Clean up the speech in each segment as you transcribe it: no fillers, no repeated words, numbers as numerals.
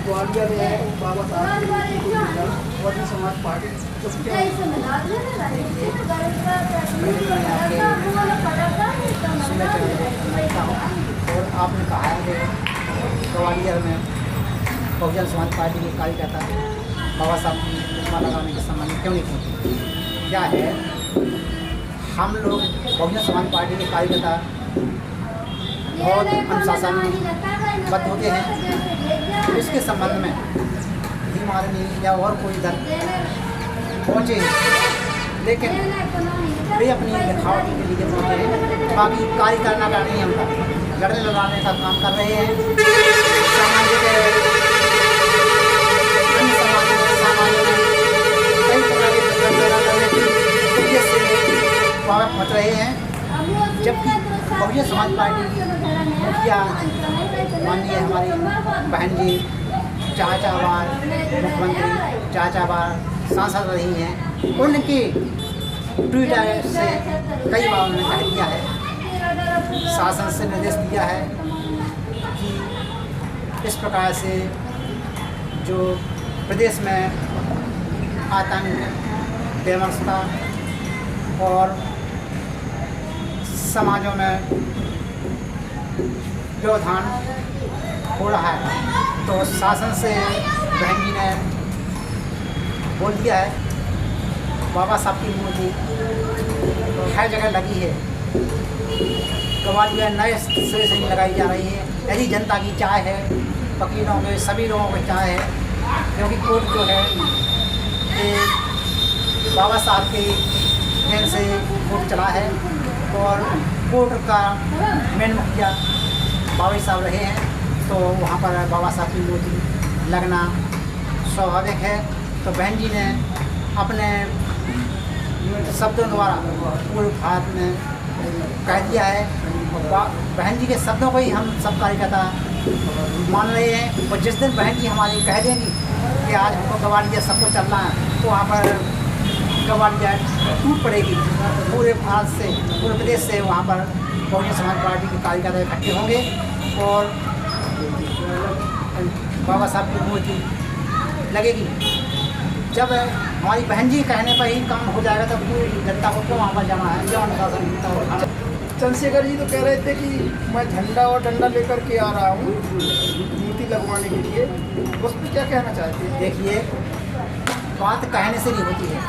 ग्वालियर में बाबा साहब बहुजन समाज पार्टी और आपने कहा है कि ग्वालियर में बहुजन समाज पार्टी के कार्यकर्ता बाबा साहब की प्रतिमा लगाने के संबंध में क्यों नहीं पहुँचे? क्या है, हम लोग बहुजन समाज पार्टी के कार्यकर्ता बहुत अनुशासन बद्ध होते हैं। इसके संबंध में भीम आर्मी या और कोई दल पहुँचे, लेकिन वे अपनी दिखावटी के लिए पहुँचे हैं। बाकी कार्य करना का नहीं, हम लड़ने लड़ाने का काम कर रहे हैं। सामाजिक अन्य सामाजिक कई प्रकार के उद्देश्य से वहाँ पहुँच रहे हैं। जबकि बहुजन समाज पार्टी मुखिया माननीय हमारी बहन जी चाचा बार मुख्यमंत्री चाचा बार सांसद रही हैं, उनकी ट्विटर से कई बार उन्होंने कह दिया है, शासन से निर्देश दिया है कि इस प्रकार से जो प्रदेश में आतंक बेमस्ता और समाजों में व्यवधान हो रहा है, तो शासन से बहन जी ने बोल दिया है बाबा साहब की मूर्ति हर जगह लगी है। ग्वालियर नए सिरे से लगाई जा रही है। यदि जनता की चाह है, वकीलों के सभी लोगों की चाह है, क्योंकि कोर्ट जो है ये बाबा साहब के देन से कोर्ट चला है और कोर्ट का मेन मुखिया बाबा साहब रहे हैं, तो वहाँ पर बाबा साहब की मूर्ति लगना स्वाभाविक है। तो बहन जी ने अपने शब्दों द्वारा पूरे भारत में कह दिया है। बहन जी के शब्दों को ही हम सब कार्यकर्ता मान रहे हैं। और जिस दिन बहन जी हमारी कह देंगी कि आज हमको ग्वालियर सबको चलना है, तो वहाँ पर ग्वालियर टूट पड़ेगी। पूरे भारत से, पूरे प्रदेश से वहाँ पर बहुजन समाज पार्टी के कार्यकर्ता इकट्ठे होंगे और बाबा साहब की मूर्ति लगेगी। जब हमारी बहन जी कहने पर ही काम हो जाएगा, तब पूरी जनता को क्यों वहाँ पर जाना है? जो अनुशासन मिलता हो। चंद्रशेखर जी तो कह रहे थे कि मैं झंडा और डंडा लेकर के आ रहा हूँ मूर्ति लगवाने के लिए, उस पर क्या कहना चाहते हैं? देखिए, बात कहने से नहीं होती है।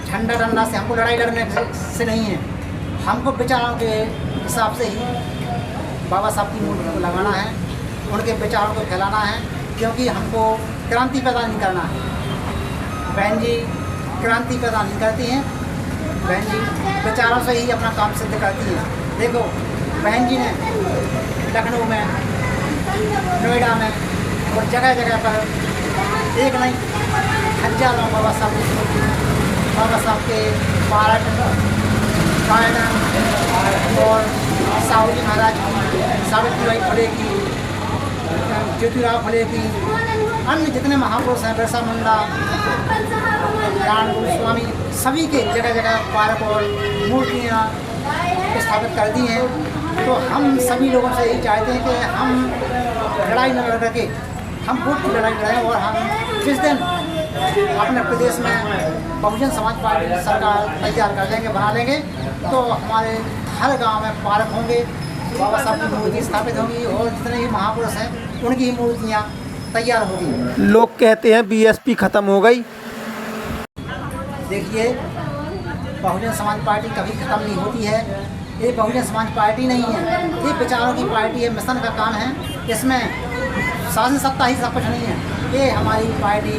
झंडा डंडा से हमको लड़ाई लड़ने से नहीं है। हमको विचारों के हिसाब से ही बाबा साहब की मूर्ति को लगाना है, उनके विचारों को फैलाना है, क्योंकि हमको क्रांति पैदा नहीं करना है। बहन जी क्रांति पैदा नहीं करती हैं, बहन जी विचारों से ही अपना काम सिद्ध करती हैं। देखो, बहन जी ने लखनऊ में, नोएडा में और जगह जगह पर एक नहीं हजारों बाबा साहब के पार्क गार्डन और साहू जी महाराज की, सावित्रीबाई फुले की, ज्योतिराव फुले की, अन्य जितने महापुरुष हैं, बिरसा मुंडा, ज्ञान गोस्वामी, सभी के जगह जगह पार्क और मूर्तियाँ स्थापित कर दी हैं। तो हम सभी लोगों से यही चाहते हैं कि हम लड़ाई न लड़ करके हम वोट की लड़ाई लड़ाएं। और हम जिस दिन अपने प्रदेश में बहुजन समाज पार्टी की सरकार तैयार कर देंगे, बना देंगे, तो हमारे हर गांव में पार्क होंगे, बाबा साहब की मूर्ति स्थापित होगी और जितने भी महापुरुष हैं उनकी ही मूर्तियाँ तैयार होगी। लोग कहते हैं बीएसपी खत्म हो गई। देखिए, बहुजन समाज पार्टी कभी खत्म नहीं होती है। ये बहुजन समाज पार्टी नहीं है, ये विचारों की पार्टी है, मिशन का काम है। इसमें शासन सत्ता ही सब कुछ नहीं है। ये हमारी पार्टी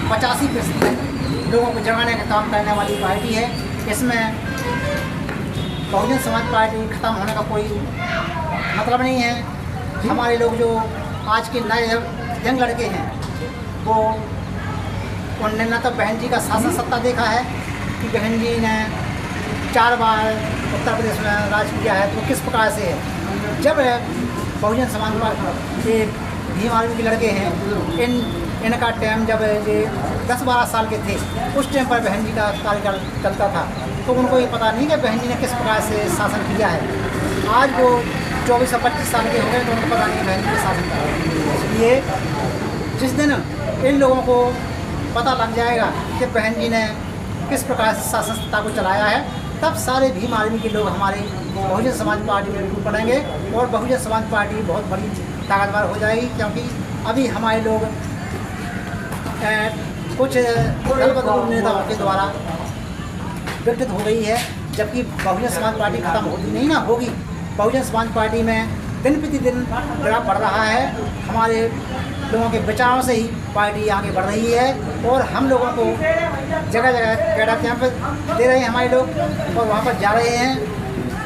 85% लोगों को जगाने का काम करने वाली पार्टी है। इसमें बहुजन समाज पार्टी खत्म होने का कोई मतलब नहीं है। हमारे लोग जो आज के नए यंग लड़के हैं, वो उनने न तो बहन जी का शासन सत्ता देखा है कि बहन जी ने 4 बार उत्तर प्रदेश में राज किया है, तो किस प्रकार से है। जब बहुजन समाज पार्टी ये भीम आर्मी के लड़के हैं, इनका टाइम जब ये 10-12 साल के थे, उस टाइम पर बहन जी का कार्यकाल चलता था, तो उनको ये पता नहीं कि बहन जी ने किस प्रकार से शासन किया है। आज वो 24 और 25 साल के हो गए, तो उनको पता नहीं बहन जी के शासन का। लिए जिस दिन इन लोगों को पता लग जाएगा कि बहन जी ने किस प्रकार से शासन सत्ता को चलाया है, तब सारे भीम आर्मी के लोग हमारे बहुजन समाज पार्टी में टूट पड़ेंगे और बहुजन समाज पार्टी बहुत बड़ी ताकतवर हो जाएगी। क्योंकि अभी हमारे लोग कुछ दलबदलू नेताओं के द्वारा विकसित हो गई है, जबकि बहुजन समाज पार्टी खत्म होती नहीं ना होगी। बहुजन समाज पार्टी में दिन प्रतिदिन गिराव बढ़ रहा है। हमारे लोगों के बचाव से ही पार्टी आगे बढ़ रही है और हम लोगों को जगह जगह कैडर कैंप दे रहे हैं हमारे लोग और वहाँ पर जा रहे हैं।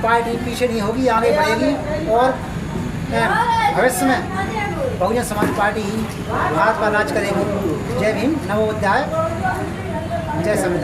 पार्टी पीछे नहीं होगी, आगे बढ़ेगी और भविष्य में बहुजन समाज पार्टी ही भारत पर राज करेगी। जय भीम, नवोदय, जय संविधान।